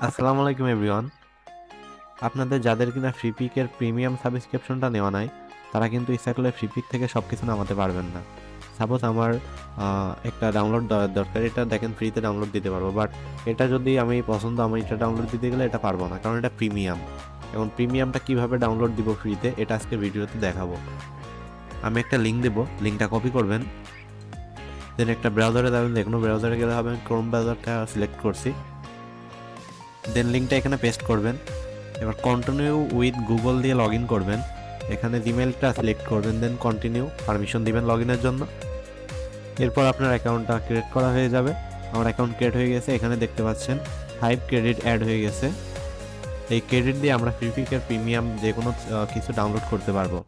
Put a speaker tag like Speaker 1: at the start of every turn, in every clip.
Speaker 1: আসসালামু আলাইকুম এভরিওয়ান। আপনাদের যাদের কিনা ফ্রিপিকের প্রিমিয়াম সাবস্ক্রিপশনটা নেওয়া নাই, তারা কিন্তু ইচ্ছা করলে ফ্রিপিক থেকে সব কিছু নামাতে পারবেন না। সাপোজ আমার একটা ডাউনলোড দরকার, এটা দেখেন ফ্রিতে ডাউনলোড দিতে পারবো, বাট এটা যদি আমি পছন্দ আমি এটা ডাউনলোড দিতে গেলে এটা পারবো না, কারণ এটা প্রিমিয়াম। এখন প্রিমিয়ামটা কিভাবে ডাউনলোড দিব ফ্রিতে, এটা আজকে ভিডিওতে দেখাবো। আমি একটা লিঙ্ক দেবো, লিঙ্কটা কপি করবেন, দেন একটা ব্রাউজারে যাবেন, যে কোনো ব্রাউজারে গেলে হবে। ক্রোম ব্রাউজারটা সিলেক্ট করছি, দেন লিঙ্কটা এখানে পেস্ট করবেন। এবার কন্টিনিউ উইথ গুগল দিয়ে লগ ইন করবেন, এখানে জিমেলটা সিলেক্ট করবেন, দেন কন্টিনিউ পারমিশন দিবেন লগ ইনের জন্য। এরপর আপনার অ্যাকাউন্টটা ক্রিয়েট করা হয়ে যাবে। আমার অ্যাকাউন্ট ক্রিয়েট হয়ে গেছে, এখানে দেখতে পাচ্ছেন 5 ক্রেডিট অ্যাড হয়ে গেছে। এই ক্রেডিট দিয়ে আমরা ফ্রিপিকের প্রিমিয়াম যে কোনো কিছু ডাউনলোড করতে পারবো।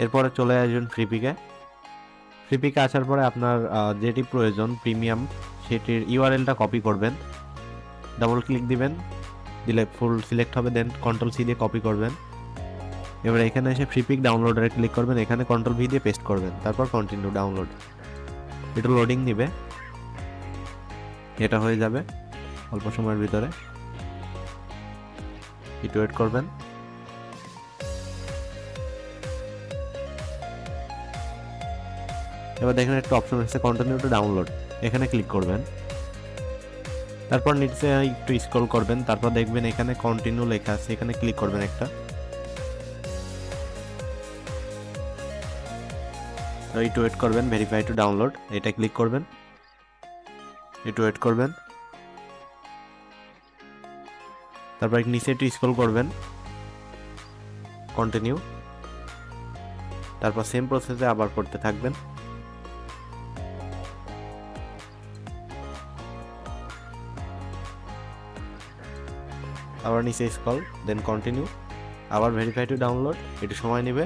Speaker 1: এরপরে চলে আসবেন ফ্রিপিকে। ফ্রিপিকে আসার পরে আপনার যেটি প্রয়োজন প্রিমিয়াম, সেটির ইউআরএলটা কপি করবেন, ডাবল ক্লিক দিবেন, দিলে ফুল সিলেক্ট হবে, দেন কন্ট্রোল সি দিয়ে কপি করবেন। এবার এখানে এসে ফ্রিপিক ডাউনলোডারে ক্লিক করবেন, এখানে কন্ট্রোল ভি দিয়ে পেস্ট করবেন, তারপর কন্টিনিউ ডাউনলোড। এটা লোডিং নিবে, এটা হয়ে যাবে অল্প সময়ের ভিতরে, একটু ওয়েট করবেন। এবার দেখেন একটা অপশন আছে কন্টিনিউ টু ডাউনলোড, এখানে ক্লিক করবেন, তারপর নিচে একটু স্ক্রল করবেন, তারপর দেখবেন এখানে কন্টিনিউ লেখা আছে, এখানে ক্লিক করবেন একটা, একটু ওয়েট করবেন, ভেরিফাই টু ডাউনলোড, এটা ক্লিক করবেন, একটু ওয়েট করবেন, তারপর নিচে একটু স্ক্রল করবেন, কন্টিনিউ, তারপর সেম প্রসেসে আবার করতে থাকবেন। আবার নিচে স্ক্রল, দেন কন্টিনিউ, আবার ভেরিফাই টু ডাউনলোড, একটু সময় নেবে।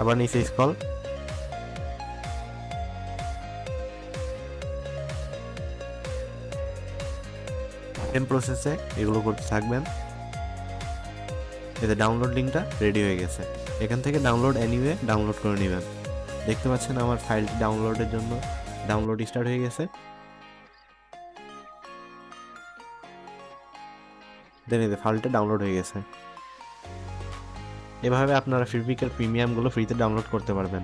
Speaker 1: আবার নিচে স্ক্রল, সেম প্রসেসে এগুলো করতে থাকবেন। এতে ডাউনলোড লিঙ্কটা রেডি হয়ে গেছে, এখান থেকে ডাউনলোড এনিওয়ে ডাউনলোড করে নেবেন। দেখতে পাচ্ছেন আমার ফাইলটি ডাউনলোডের জন্য ডাউনলোড স্টার্ট হয়ে গেছে, দেন এতে ফাইলটা ডাউনলোড হয়ে গেছে। এভাবে আপনারা ফ্রিপিকের প্রিমিয়ামগুলো ফ্রিতে ডাউনলোড করতে পারবেন।